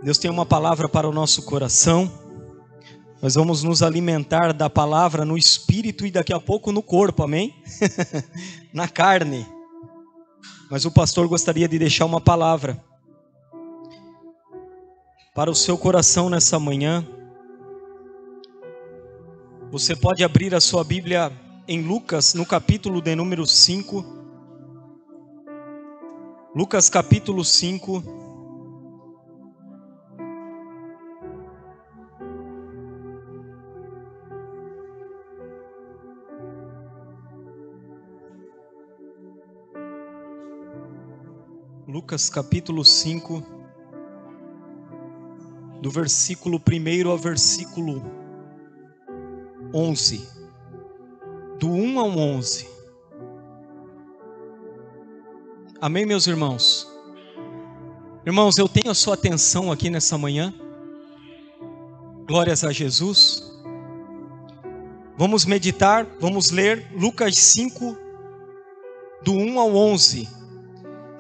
Deus tem uma palavra para o nosso coração. Nós vamos nos alimentar da palavra no espírito e daqui a pouco no corpo, amém? Na carne. Mas o pastor gostaria de deixar uma palavra para o seu coração nessa manhã. Você pode abrir a sua Bíblia em Lucas, no capítulo de número 5. Lucas capítulo 5. Lucas capítulo 5, do versículo 1 ao versículo 11, do 1 ao 11. Amém, meus irmãos? Irmãos, eu tenho a sua atenção aqui nessa manhã. Glórias a Jesus. Vamos meditar, vamos ler Lucas 5, do 1 ao 11.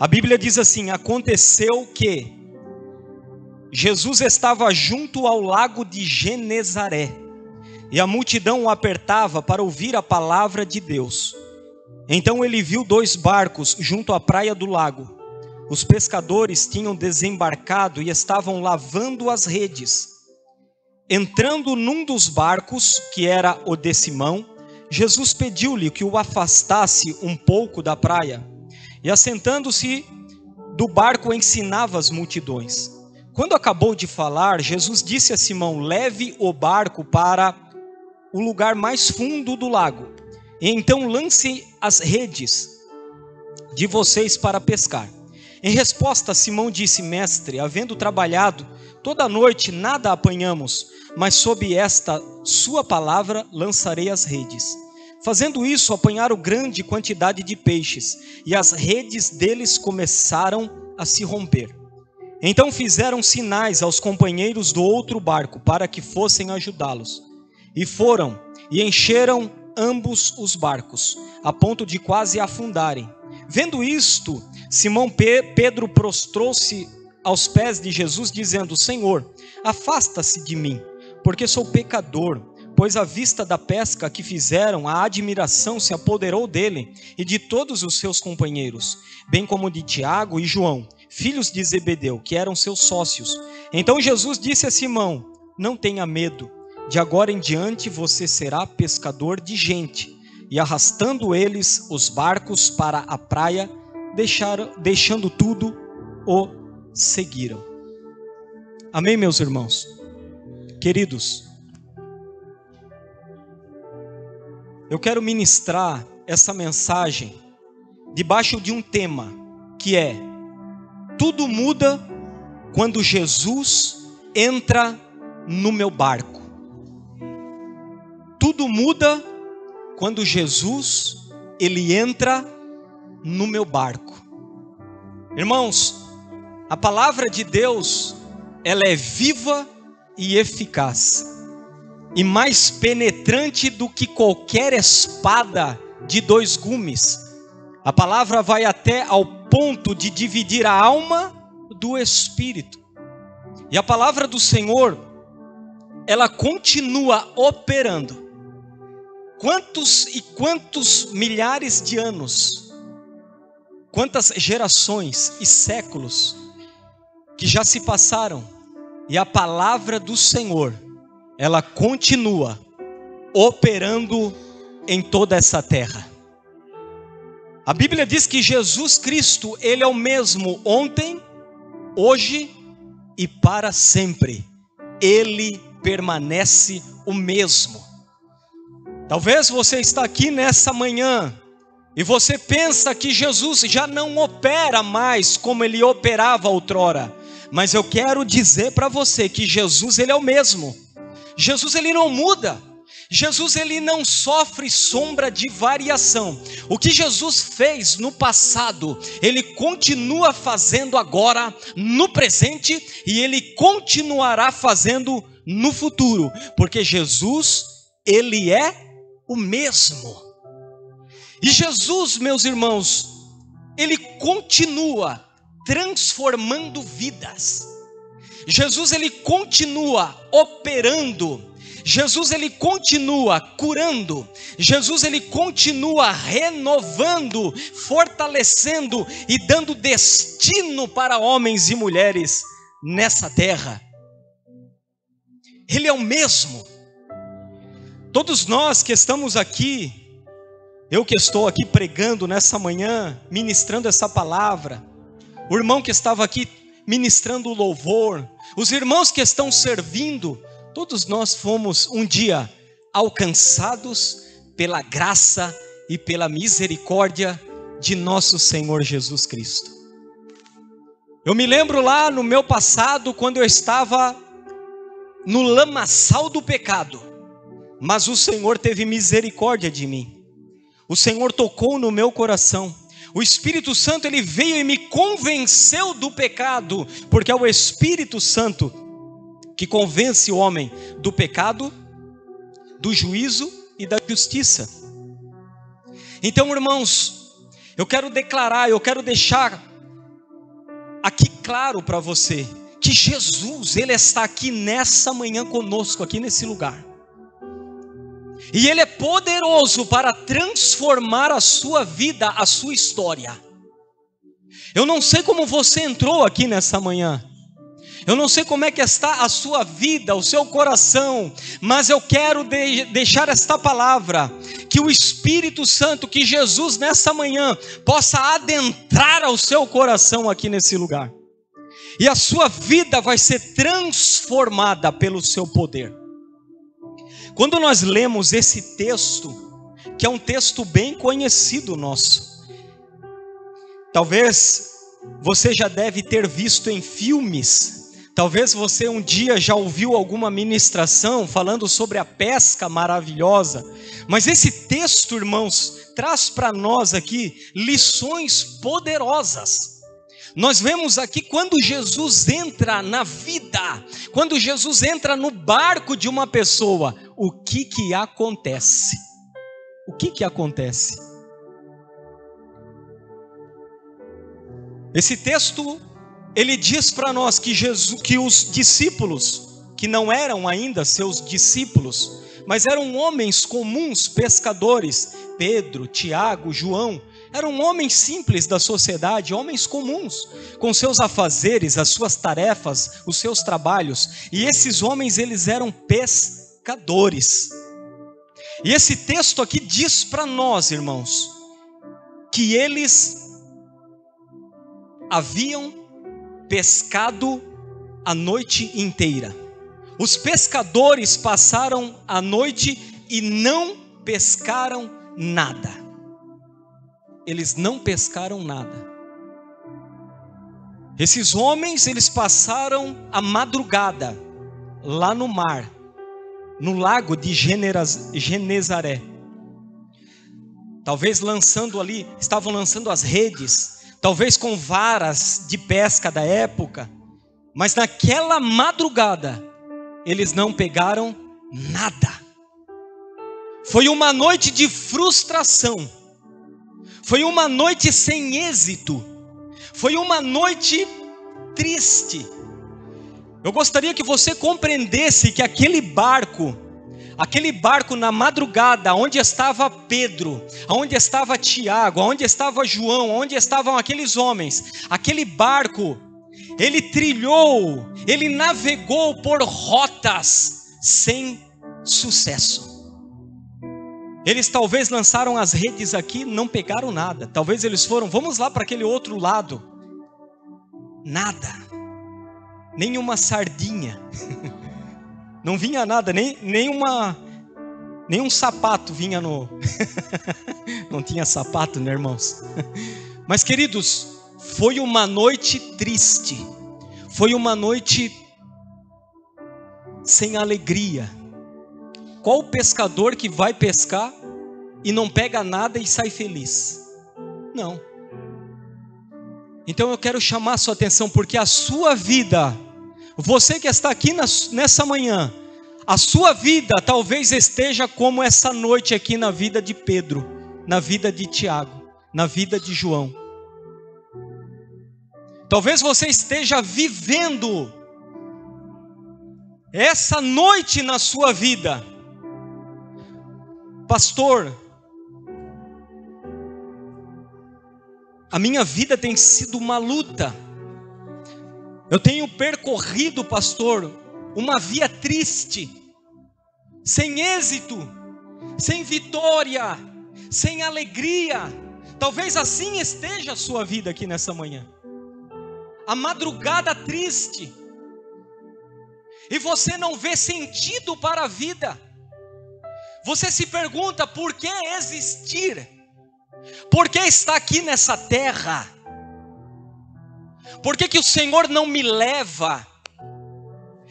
A Bíblia diz assim: aconteceu que Jesus estava junto ao lago de Genezaré, e a multidão o apertava para ouvir a palavra de Deus. Então ele viu 2 barcos junto à praia do lago. Os pescadores tinham desembarcado e estavam lavando as redes. Entrando num dos barcos, que era o de Simão, Jesus pediu-lhe que o afastasse um pouco da praia. E assentando-se do barco ensinava as multidões. Quando acabou de falar, Jesus disse a Simão: leve o barco para o lugar mais fundo do lago, e então lance as redes de vocês para pescar. Em resposta, Simão disse: mestre, havendo trabalhado toda a noite, nada apanhamos, mas sob esta sua palavra lançarei as redes. Fazendo isso, apanharam grande quantidade de peixes, e as redes deles começaram a se romper. Então fizeram sinais aos companheiros do outro barco, para que fossem ajudá-los. E foram, e encheram ambos os barcos, a ponto de quase afundarem. Vendo isto, Pedro prostrou-se aos pés de Jesus, dizendo: Senhor, afasta-se de mim, porque sou pecador. Pois à vista da pesca que fizeram, a admiração se apoderou dele e de todos os seus companheiros, bem como de Tiago e João, filhos de Zebedeu, que eram seus sócios. Então Jesus disse a Simão: não tenha medo, de agora em diante você será pescador de gente. E arrastando eles os barcos para a praia, deixando tudo, o seguiram. Amém, meus irmãos? Queridos, eu quero ministrar essa mensagem debaixo de um tema que é: tudo muda quando Jesus entra no meu barco. Tudo muda quando Jesus, ele entra no meu barco. Irmãos, a palavra de Deus, ela é viva e eficaz, e mais penetrante do que qualquer espada de 2 gumes. A palavra vai até ao ponto de dividir a alma do espírito. E a palavra do Senhor, ela continua operando. Quantos e quantos milhares de anos, quantas gerações e séculos que já se passaram, e a palavra do Senhor, ela continua operando em toda essa terra. A Bíblia diz que Jesus Cristo, ele é o mesmo ontem, hoje e para sempre. Ele permanece o mesmo. Talvez você está aqui nessa manhã e você pensa que Jesus já não opera mais como ele operava outrora. Mas eu quero dizer para você que Jesus, ele é o mesmo. Jesus, ele não muda. Jesus, ele não sofre sombra de variação. O que Jesus fez no passado, ele continua fazendo agora, no presente, e ele continuará fazendo no futuro, porque Jesus, ele é o mesmo. E Jesus, meus irmãos, ele continua transformando vidas. Jesus ele continua operando. Jesus ele continua curando. Jesus ele continua renovando, fortalecendo e dando destino para homens e mulheres nessa terra. Ele é o mesmo. Todos nós que estamos aqui, eu que estou aqui pregando nessa manhã, ministrando essa palavra, o irmão que estava aqui ministrando o louvor, os irmãos que estão servindo, todos nós fomos um dia alcançados pela graça e pela misericórdia de nosso Senhor Jesus Cristo. Eu me lembro lá no meu passado, quando eu estava no lamaçal do pecado, mas o Senhor teve misericórdia de mim. O Senhor tocou no meu coração. O Espírito Santo ele veio e me convenceu do pecado, porque é o Espírito Santo que convence o homem do pecado, do juízo e da justiça. Então, irmãos, eu quero declarar, eu quero deixar aqui claro para você, que Jesus, ele está aqui nessa manhã conosco, aqui nesse lugar. E ele é poderoso para transformar a sua vida, a sua história. Eu não sei como você entrou aqui nessa manhã. Eu não sei como é que está a sua vida, o seu coração, mas eu quero deixar esta palavra, que o Espírito Santo, que Jesus nessa manhã possa adentrar ao seu coração aqui nesse lugar. E a sua vida vai ser transformada pelo seu poder. Quando nós lemos esse texto, que é um texto bem conhecido nosso, talvez você já deve ter visto em filmes. Talvez você um dia já ouviu alguma ministração falando sobre a pesca maravilhosa. Mas esse texto, irmãos, traz para nós aqui lições poderosas. Nós vemos aqui quando Jesus entra na vida, quando Jesus entra no barco de uma pessoa, o que acontece? O que acontece? Esse texto ele diz para nós que os discípulos, que não eram ainda seus discípulos, mas eram homens comuns, pescadores, Pedro, Tiago, João, eram homens simples da sociedade, homens comuns, com seus afazeres, as suas tarefas, os seus trabalhos, e esses homens eles eram pescadores. E esse texto aqui diz para nós, irmãos, que eles haviam pescado a noite inteira. Os pescadores passaram a noite e não pescaram nada. Eles não pescaram nada. Esses homens, eles passaram a madrugada lá no mar, no lago de Genezaré. Talvez estavam lançando as redes, talvez com varas de pesca da época, mas naquela madrugada, eles não pegaram nada. Foi uma noite de frustração, foi uma noite sem êxito, foi uma noite triste. Eu gostaria que você compreendesse que aquele barco na madrugada, onde estava Pedro, onde estava Tiago, onde estava João, onde estavam aqueles homens, aquele barco, ele navegou por rotas sem sucesso. Eles talvez lançaram as redes aqui, não pegaram nada. Talvez eles vamos lá para aquele outro lado. Nada. Nenhuma sardinha. Não vinha nada, nenhum sapato vinha no... Não tinha sapato, né, irmãos? Mas, queridos, foi uma noite triste. Foi uma noite sem alegria. Qual pescador que vai pescar e não pega nada e sai feliz? Não. Então eu quero chamar a sua atenção, porque a sua vida, você que está aqui nessa manhã, a sua vida talvez esteja como essa noite aqui na vida de Pedro, na vida de Tiago, na vida de João. Talvez você esteja vivendo essa noite na sua vida, pastor, a minha vida tem sido uma luta. Eu tenho percorrido, pastor, uma via triste, sem êxito, sem vitória, sem alegria. Talvez assim esteja a sua vida aqui nessa manhã. A madrugada triste. E você não vê sentido para a vida. Você se pergunta por que existir? Por que estar aqui nessa terra? Por que o Senhor não me leva?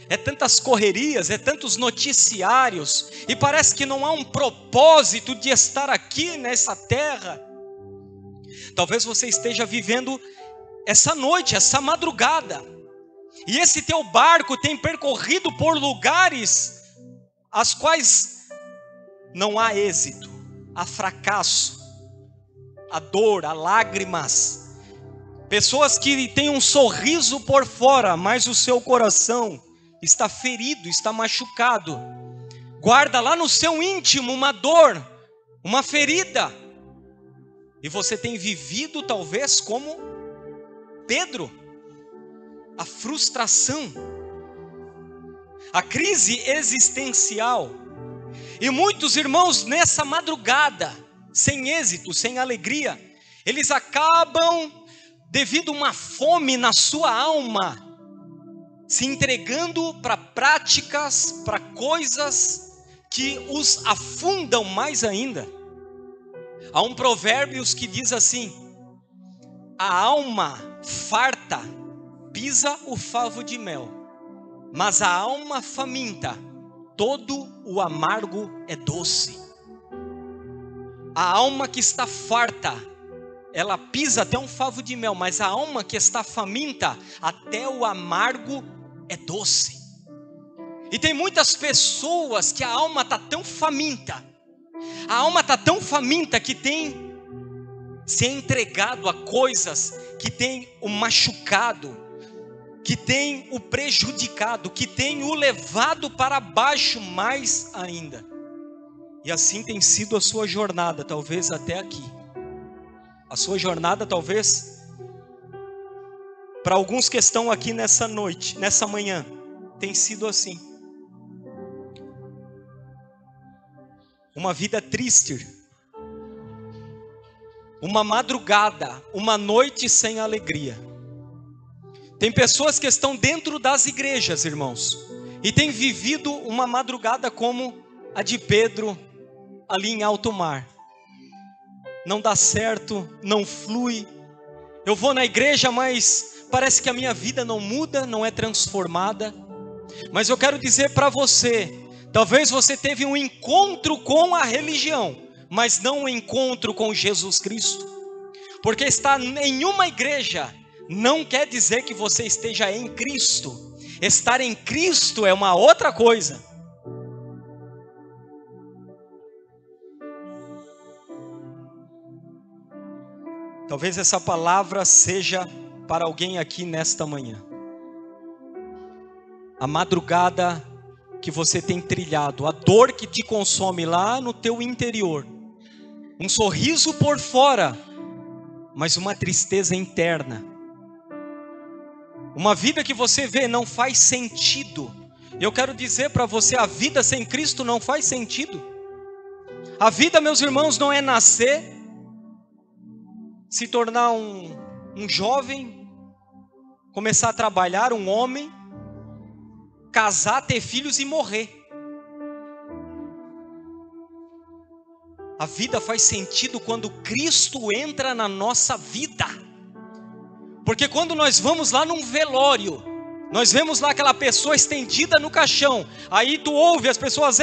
É tantas correrias, é tantos noticiários, e parece que não há um propósito de estar aqui nessa terra. Talvez você esteja vivendo essa noite, essa madrugada, e esse teu barco tem percorrido por lugares as quais não há êxito, há fracasso, há dor, há lágrimas. Pessoas que têm um sorriso por fora, mas o seu coração está ferido, está machucado. Guarda lá no seu íntimo uma dor, uma ferida. E você tem vivido talvez como Pedro, a frustração, a crise existencial. E muitos irmãos nessa madrugada, sem êxito, sem alegria, eles acabam, devido a uma fome na sua alma, se entregando para práticas, para coisas que os afundam mais ainda. Há um provérbio que diz assim: a alma farta pisa o favo de mel, mas a alma faminta, todo o amargo é doce. A alma que está farta, ela pisa até um favo de mel, mas a alma que está faminta, até o amargo é doce. E tem muitas pessoas que a alma está tão faminta, a alma está tão faminta que tem se entregado a coisas que tem o machucado, que tem o prejudicado, que tem o levado para baixo mais ainda. E assim tem sido a sua jornada, talvez até aqui. A sua jornada talvez, para alguns que estão aqui nessa noite, nessa manhã, tem sido assim. Uma vida triste, uma madrugada, uma noite sem alegria. Tem pessoas que estão dentro das igrejas, irmãos, e têm vivido uma madrugada como a de Pedro, ali em alto mar. Não dá certo, não flui. Eu vou na igreja, mas parece que a minha vida não muda, não é transformada. Mas eu quero dizer para você, talvez você teve um encontro com a religião, mas não um encontro com Jesus Cristo. Porque estar em uma igreja não quer dizer que você esteja em Cristo. Estar em Cristo é uma outra coisa. Talvez essa palavra seja para alguém aqui nesta manhã. A madrugada que você tem trilhado, a dor que te consome lá no teu interior. Um sorriso por fora, mas uma tristeza interna. Uma vida que você vê não faz sentido. Eu quero dizer para você, a vida sem Cristo não faz sentido. A vida, meus irmãos, não é nascer, se tornar um jovem, começar a trabalhar, um homem, casar, ter filhos e morrer. A vida faz sentido quando Cristo entra na nossa vida. Porque quando nós vamos lá num velório, nós vemos lá aquela pessoa estendida no caixão, aí tu ouve as pessoas,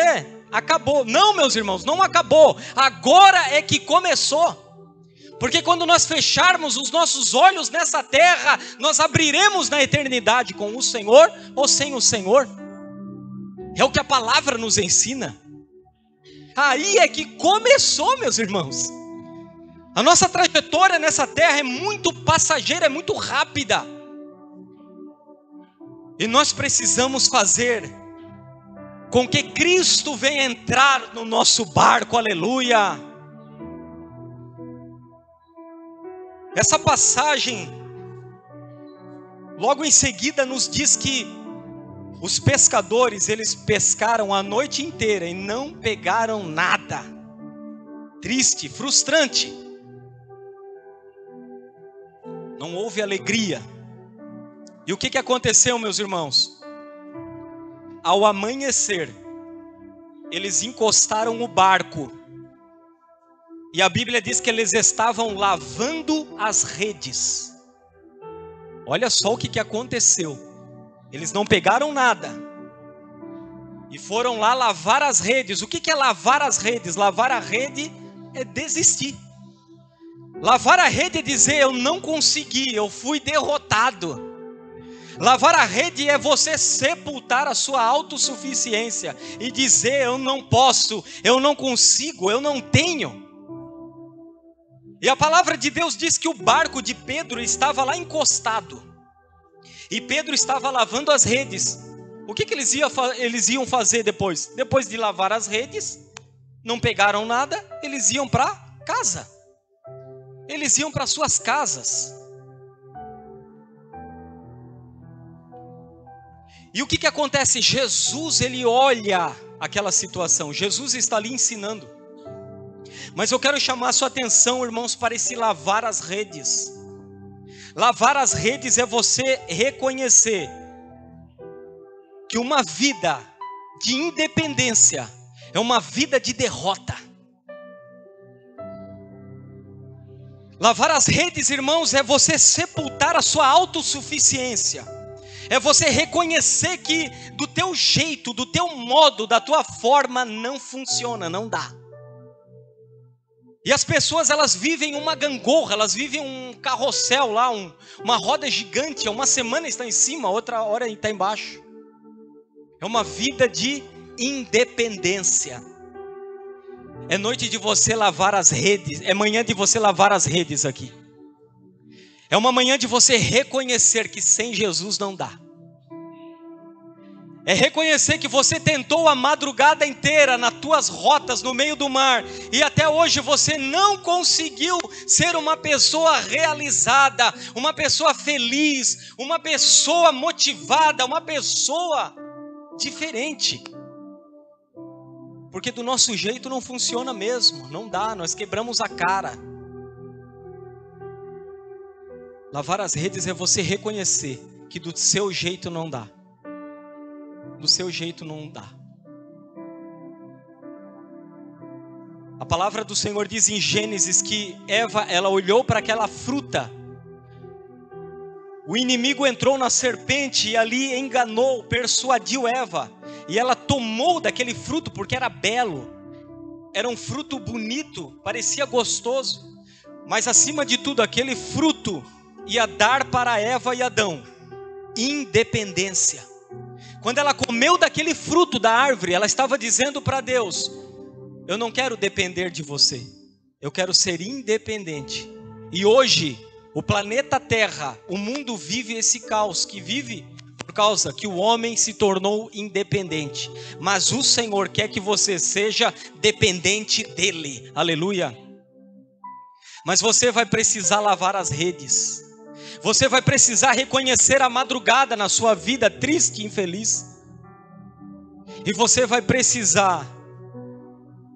acabou. Não, meus irmãos, não acabou, agora é que começou. Porque quando nós fecharmos os nossos olhos nessa terra, nós abriremos na eternidade com o Senhor ou sem o Senhor. É o que a palavra nos ensina. Aí é que começou, meus irmãos. A nossa trajetória nessa terra é muito passageira, é muito rápida. E nós precisamos fazer com que Cristo vem entrar no nosso barco, aleluia. Essa passagem, logo em seguida, nos diz que os pescadores, eles pescaram a noite inteira e não pegaram nada. Triste, frustrante. Não houve alegria. E o que aconteceu, meus irmãos? Ao amanhecer, eles encostaram o barco. E a Bíblia diz que eles estavam lavando as redes. Olha só o que aconteceu. Eles não pegaram nada. E foram lá lavar as redes. O que é lavar as redes? Lavar a rede é desistir. Lavar a rede é dizer: eu não consegui, eu fui derrotado. Lavar a rede é você sepultar a sua autossuficiência e dizer: eu não posso, eu não consigo, eu não tenho. E a palavra de Deus diz que o barco de Pedro estava lá encostado. E Pedro estava lavando as redes. O que eles iam fazer depois? Depois de lavar as redes, não pegaram nada, eles iam para casa. Eles iam para suas casas. E o que acontece? Jesus, ele olha aquela situação. Jesus está ali ensinando. Mas eu quero chamar a sua atenção, irmãos, para esse lavar as redes. Lavar as redes é você reconhecer que uma vida de independência é uma vida de derrota. Lavar as redes, irmãos, é você sepultar a sua autossuficiência. É você reconhecer que do teu jeito, do teu modo, da tua forma não funciona, não dá. E as pessoas, elas vivem uma gangorra, elas vivem um carrossel lá, uma roda gigante. Uma semana está em cima, outra hora está embaixo. É uma vida de independência. É noite de você lavar as redes, é manhã de você lavar as redes aqui. É uma manhã de você reconhecer que sem Jesus não dá. É reconhecer que você tentou a madrugada inteira nas tuas rotas no meio do mar e até hoje você não conseguiu ser uma pessoa realizada, uma pessoa feliz, uma pessoa motivada, uma pessoa diferente. Porque do nosso jeito não funciona mesmo, não dá, nós quebramos a cara. Lavar as redes é você reconhecer que do seu jeito não dá. Do seu jeito não dá. A palavra do Senhor diz em Gênesis que Eva, ela olhou para aquela fruta. O inimigo entrou na serpente e ali enganou, persuadiu Eva. E ela tomou daquele fruto porque era belo. Era um fruto bonito, parecia gostoso. Mas acima de tudo, aquele fruto ia dar para Eva e Adão independência. Quando ela comeu daquele fruto da árvore, ela estava dizendo para Deus: eu não quero depender de você, eu quero ser independente. E hoje, o planeta Terra, o mundo vive esse caos, que vive por causa que o homem se tornou independente. Mas o Senhor quer que você seja dependente dele, aleluia. Mas você vai precisar lavar as redes. Você vai precisar reconhecer a madrugada na sua vida triste e infeliz. E você vai precisar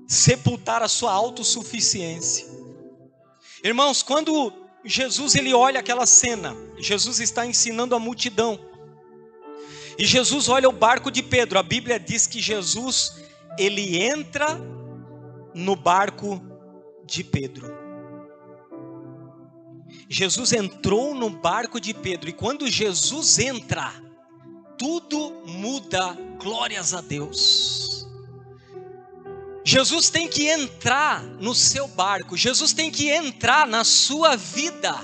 sepultar a sua autossuficiência. Irmãos, quando Jesus ele olha aquela cena, Jesus está ensinando a multidão. E Jesus olha o barco de Pedro. A Bíblia diz que Jesus ele entra no barco de Pedro. Jesus entrou no barco de Pedro, e quando Jesus entra, tudo muda, glórias a Deus. Jesus tem que entrar no seu barco, Jesus tem que entrar na sua vida,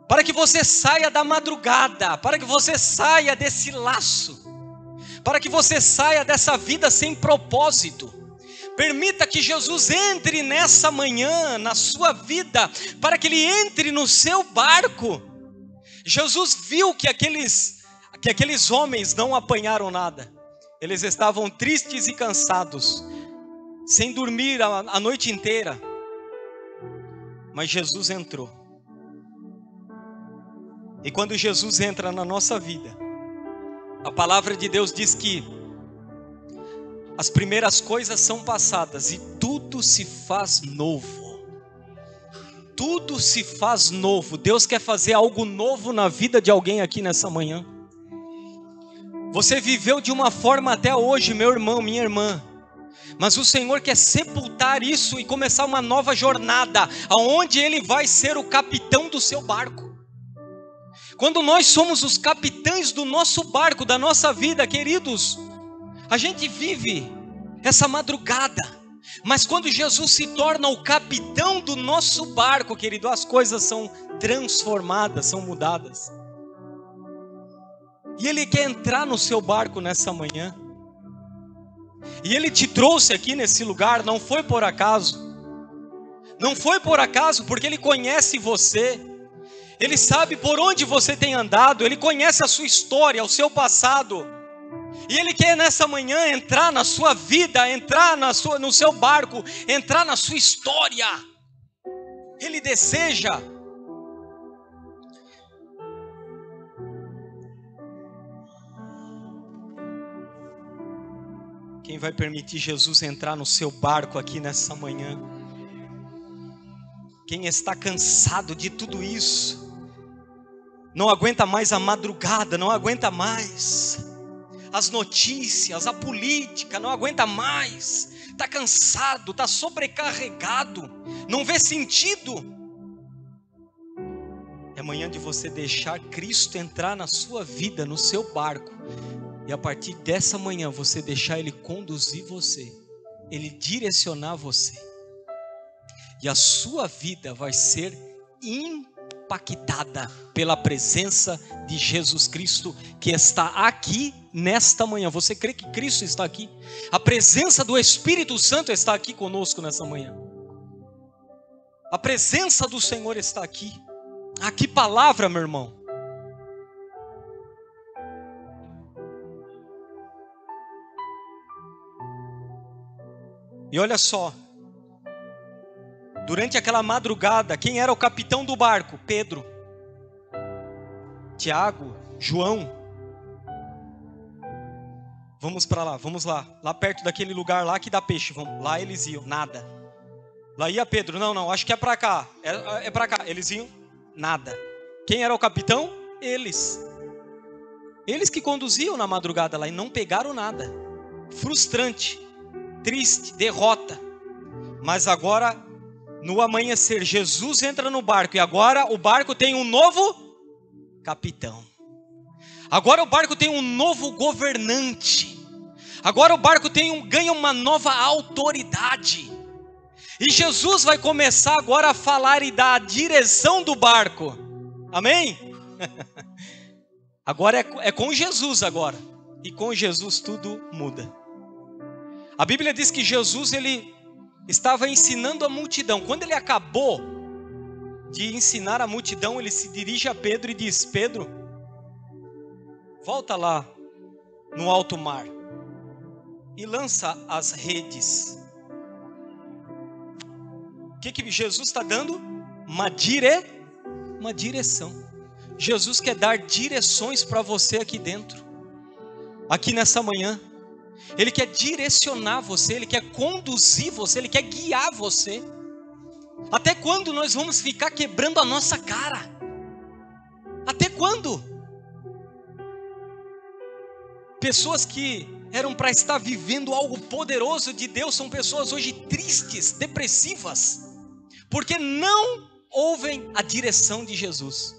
para que você saia da madrugada, para que você saia desse laço, para que você saia dessa vida sem propósito. Permita que Jesus entre nessa manhã, na sua vida, para que Ele entre no seu barco. Jesus viu que que aqueles homens não apanharam nada. Eles estavam tristes e cansados, sem dormir a noite inteira. Mas Jesus entrou. E quando Jesus entra na nossa vida, a palavra de Deus diz que as primeiras coisas são passadas e tudo se faz novo. Tudo se faz novo. Deus quer fazer algo novo na vida de alguém aqui nessa manhã. Você viveu de uma forma até hoje, meu irmão, minha irmã. Mas o Senhor quer sepultar isso e começar uma nova jornada, aonde Ele vai ser o capitão do seu barco. Quando nós somos os capitães do nosso barco, da nossa vida, queridos, a gente vive essa madrugada. Mas quando Jesus se torna o capitão do nosso barco, querido, as coisas são transformadas, são mudadas. E Ele quer entrar no seu barco nessa manhã. E Ele te trouxe aqui nesse lugar, não foi por acaso. Não foi por acaso, porque Ele conhece você. Ele sabe por onde você tem andado. Ele conhece a sua história, o seu passado. E Ele quer nessa manhã entrar na sua vida, entrar no seu barco, entrar na sua história. Ele deseja. Quem vai permitir Jesus entrar no seu barco aqui nessa manhã? Quem está cansado de tudo isso, não aguenta mais a madrugada, não aguenta mais as notícias, a política, não aguenta mais, está cansado, está sobrecarregado, não vê sentido. É manhã de você deixar Cristo entrar na sua vida, no seu barco. E a partir dessa manhã você deixar Ele conduzir você, Ele direcionar você. E a sua vida vai ser impactada pela presença de Jesus Cristo que está aqui nesta manhã. Você crê que Cristo está aqui? A presença do Espírito Santo está aqui conosco nessa manhã. A presença do Senhor está aqui. Ah, que palavra, meu irmão. E olha só, durante aquela madrugada, quem era o capitão do barco? Pedro, Tiago, João. Vamos para lá, vamos lá perto daquele lugar lá que dá peixe, vamos. Lá eles iam, nada. Lá ia Pedro, não, acho que é para cá, é para cá. Eles iam, nada. Quem era o capitão? Eles que conduziam na madrugada lá e não pegaram nada. Frustrante. Triste, derrota. Mas agora, no amanhecer, Jesus entra no barco. E agora o barco tem um novo capitão. Agora o barco tem um novo governante. Agora o barco ganha uma nova autoridade. E Jesus vai começar agora a falar e dar a direção do barco. Amém? Agora é com Jesus agora. E com Jesus tudo muda. A Bíblia diz que Jesus, ele estava ensinando a multidão. Quando ele acabou de ensinar a multidão, ele se dirige a Pedro e diz: Pedro, volta lá no alto mar e lança as redes. O que Jesus está dando? Uma direção. Jesus quer dar direções para você aqui dentro, aqui nessa manhã. Ele quer direcionar você, Ele quer conduzir você, Ele quer guiar você. Até quando nós vamos ficar quebrando a nossa cara? Até quando? Pessoas que eram para estar vivendo algo poderoso de Deus são pessoas hoje tristes, depressivas, porque não ouvem a direção de Jesus.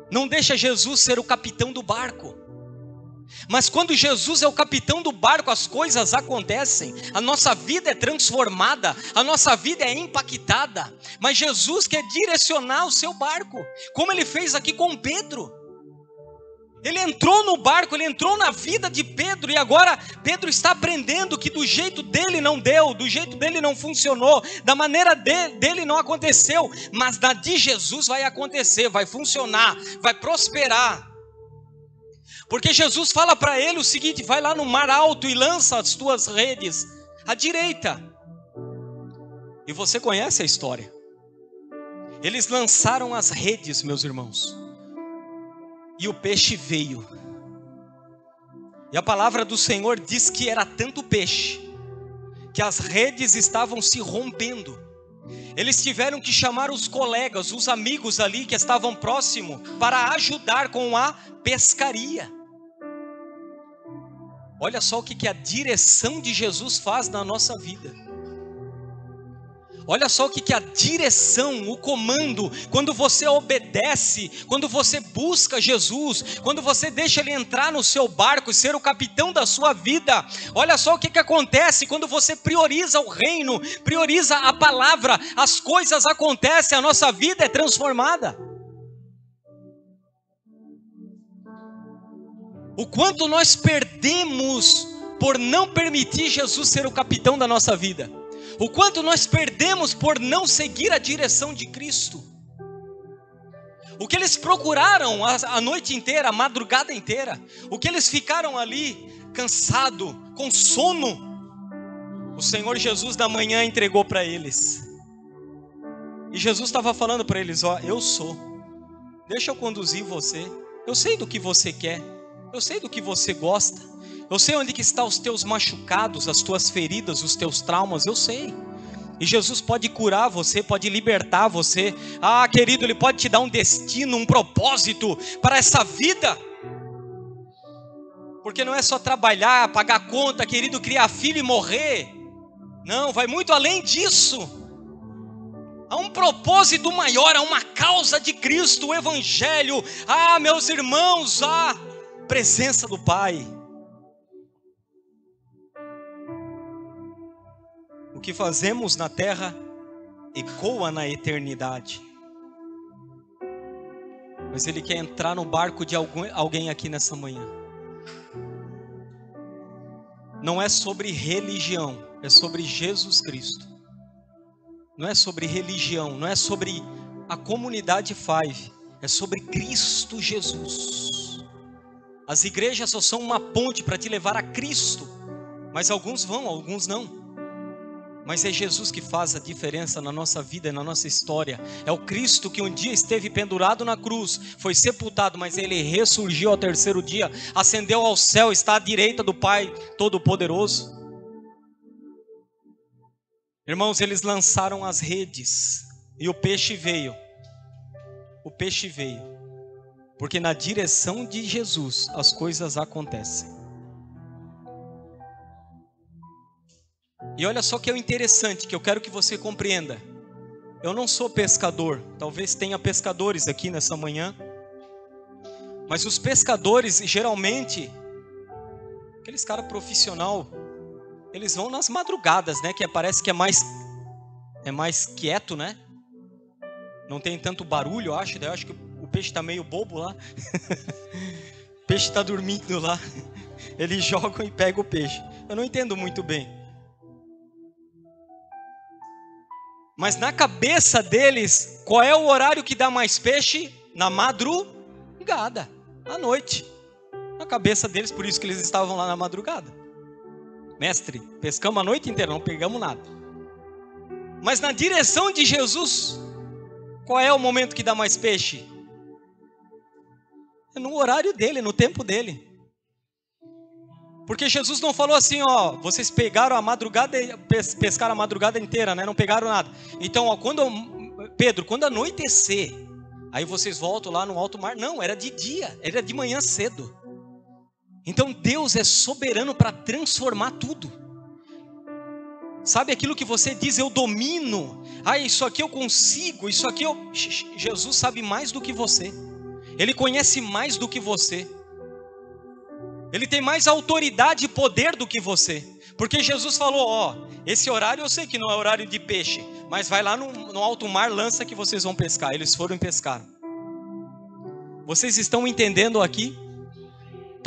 Não deixa Jesus ser o capitão do barco. Mas quando Jesus é o capitão do barco, as coisas acontecem, a nossa vida é transformada, a nossa vida é impactada. Mas Jesus quer direcionar o seu barco, como Ele fez aqui com Pedro. Ele entrou no barco, Ele entrou na vida de Pedro, e agora Pedro está aprendendo que do jeito dele não deu, do jeito dele não funcionou, da maneira dele não aconteceu, mas da de Jesus vai acontecer, vai funcionar, vai prosperar. Porque Jesus fala para ele o seguinte: vai lá no mar alto e lança as tuas redes à direita. E você conhece a história. Eles lançaram as redes, meus irmãos, e o peixe veio. E a palavra do Senhor diz que era tanto peixe, que as redes estavam se rompendo. Eles tiveram que chamar os colegas, os amigos ali que estavam próximo, para ajudar com a pescaria. Olha só o que a direção de Jesus faz na nossa vida. Olha só o que a direção, o comando, quando você obedece, quando você busca Jesus, quando você deixa Ele entrar no seu barco e ser o capitão da sua vida. Olha só o que acontece quando você prioriza o reino, prioriza a palavra, as coisas acontecem, a nossa vida é transformada. O quanto nós perdemos por não permitir Jesus ser o capitão da nossa vida. O quanto nós perdemos por não seguir a direção de Cristo. O que eles procuraram a noite inteira, a madrugada inteira. O que eles ficaram ali, cansado, com sono. O Senhor Jesus da manhã entregou para eles. E Jesus estava falando para eles: ó, eu sou. Deixa eu conduzir você. Eu sei do que você quer. Eu sei do que você gosta. Eu sei onde que estão os teus machucados, as tuas feridas, os teus traumas, eu sei. E Jesus pode curar você, pode libertar você. Ah, querido, Ele pode te dar um destino, um propósito para essa vida. Porque não é só trabalhar, pagar conta, querido, criar filho e morrer. Não, vai muito além disso. Há um propósito maior, há uma causa de Cristo, o Evangelho. Ah, meus irmãos, a presença do Pai. O que fazemos na terra ecoa na eternidade. Mas Ele quer entrar no barco de alguém aqui nessa manhã. Não é sobre religião, é sobre Jesus Cristo. Não é sobre religião, não é sobre a comunidade Five, é sobre Cristo Jesus. As igrejas só são uma ponte para te levar a Cristo, mas alguns vão, alguns não. Mas é Jesus que faz a diferença na nossa vida e na nossa história. É o Cristo que um dia esteve pendurado na cruz, foi sepultado, mas Ele ressurgiu ao terceiro dia, ascendeu ao céu, está à direita do Pai Todo-Poderoso. Irmãos, eles lançaram as redes e o peixe veio. O peixe veio. Porque na direção de Jesus as coisas acontecem. E olha só que é o interessante, que eu quero que você compreenda. Eu não sou pescador, talvez tenha pescadores aqui nessa manhã. Mas os pescadores, geralmente, aqueles caras profissional, eles vão nas madrugadas, né? Que parece que é mais quieto, né? Não tem tanto barulho, eu acho. Daí eu acho que o peixe está meio bobo lá. O peixe está dormindo lá. Eles jogam e pegam o peixe. Eu não entendo muito bem. Mas na cabeça deles, qual é o horário que dá mais peixe? Na madrugada, à noite. Na cabeça deles, por isso que eles estavam lá na madrugada. Mestre, pescamos a noite inteira, não pegamos nada. Mas na direção de Jesus, qual é o momento que dá mais peixe? É no horário dele, no tempo dele. Porque Jesus não falou assim, ó, vocês pegaram a madrugada, pescaram a madrugada inteira, né? Não pegaram nada. Então, ó, quando anoitecer, aí vocês voltam lá no alto mar. Não, era de dia, era de manhã cedo. Então Deus é soberano para transformar tudo. Sabe aquilo que você diz, eu domino. Ah, isso aqui eu consigo, isso aqui eu... Jesus sabe mais do que você. Ele conhece mais do que você. Ele tem mais autoridade e poder do que você. Porque Jesus falou, ó, esse horário eu sei que não é horário de peixe, mas vai lá no alto mar, lança que vocês vão pescar. Eles foram pescar. Vocês estão entendendo aqui?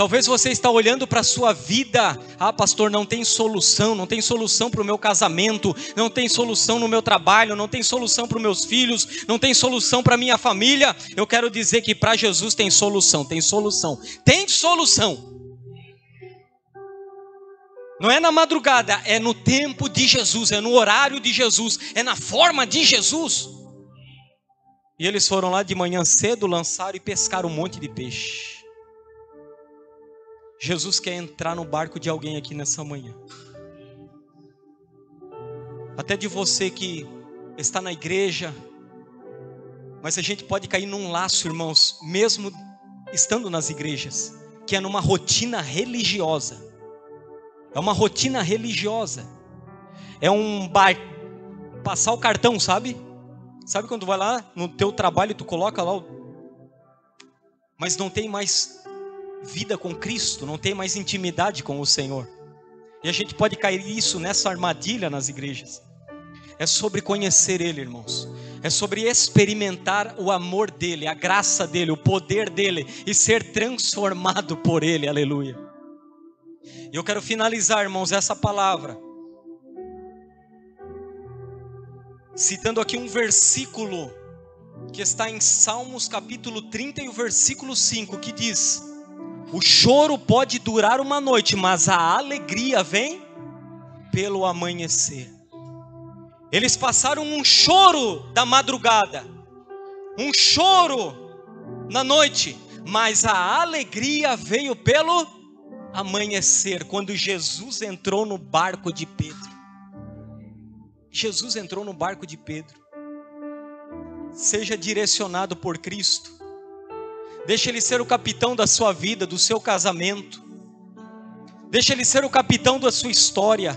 Talvez você está olhando para a sua vida. Ah, pastor, não tem solução. Não tem solução para o meu casamento. Não tem solução no meu trabalho. Não tem solução para os meus filhos. Não tem solução para a minha família. Eu quero dizer que para Jesus tem solução. Tem solução. Tem solução. Não é na madrugada, é no tempo de Jesus. É no horário de Jesus. É na forma de Jesus. E eles foram lá de manhã cedo, lançaram e pescaram um monte de peixe. Jesus quer entrar no barco de alguém aqui nessa manhã. Até de você que está na igreja. Mas a gente pode cair num laço, irmãos, mesmo estando nas igrejas, que é numa rotina religiosa. É uma rotina religiosa. É um passar o cartão, sabe? Sabe quando vai lá no teu trabalho e tu coloca lá mas não tem mais vida com Cristo, não tem mais intimidade com o Senhor. E a gente pode cair nessa armadilha nas igrejas. É sobre conhecer Ele, irmãos. É sobre experimentar o amor dEle, a graça dEle, o poder dEle e ser transformado por Ele, aleluia. E eu quero finalizar, irmãos, essa palavra citando aqui um versículo que está em Salmos capítulo 30 e o versículo 5, que diz: o choro pode durar uma noite, mas a alegria vem pelo amanhecer. Eles passaram um choro da madrugada, um choro na noite, mas a alegria veio pelo amanhecer, quando Jesus entrou no barco de Pedro. Jesus entrou no barco de Pedro. Seja direcionado por Cristo. Deixa Ele ser o capitão da sua vida, do seu casamento. Deixa Ele ser o capitão da sua história.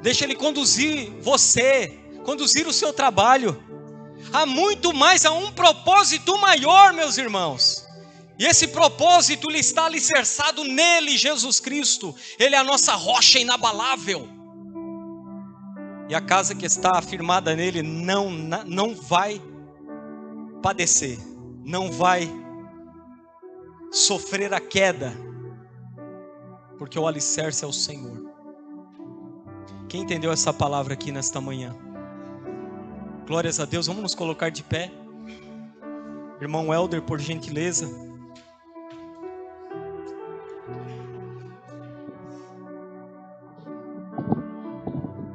Deixa Ele conduzir você, conduzir o seu trabalho. Há muito mais, há um propósito maior, meus irmãos. E esse propósito ele está alicerçado nele, Jesus Cristo. Ele é a nossa rocha inabalável. E a casa que está afirmada nele não vai padecer, não vai sofrer a queda, porque o alicerce é o Senhor. Quem entendeu essa palavra aqui nesta manhã? Glórias a Deus. Vamos nos colocar de pé. Irmão Helder, por gentileza.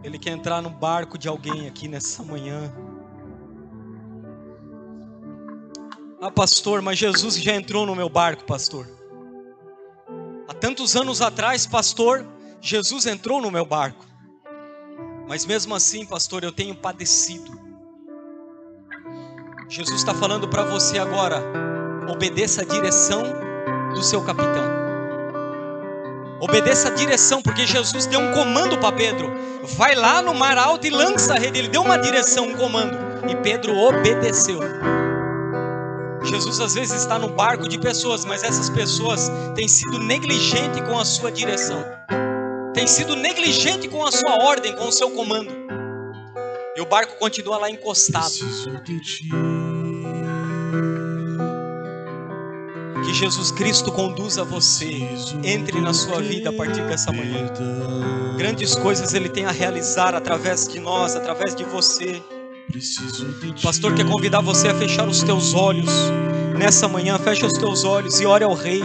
Ele quer entrar no barco de alguém aqui nessa manhã. Ah, pastor, mas Jesus já entrou no meu barco, pastor. Há tantos anos atrás, pastor, Jesus entrou no meu barco. Mas mesmo assim, pastor, eu tenho padecido. Jesus está falando para você agora: obedeça a direção do seu capitão. Obedeça a direção, porque Jesus deu um comando para Pedro: vai lá no mar alto e lança a rede. Ele deu uma direção, um comando, e Pedro obedeceu. Jesus às vezes está no barco de pessoas, mas essas pessoas têm sido negligentes com a sua direção, têm sido negligentes com a sua ordem, com o seu comando, e o barco continua lá encostado. Que Jesus Cristo conduza você, entre na sua vida a partir dessa manhã. Grandes coisas Ele tem a realizar através de nós, através de você. O pastor quer convidar você a fechar os teus olhos nessa manhã. Fecha os teus olhos e ore ao Rei.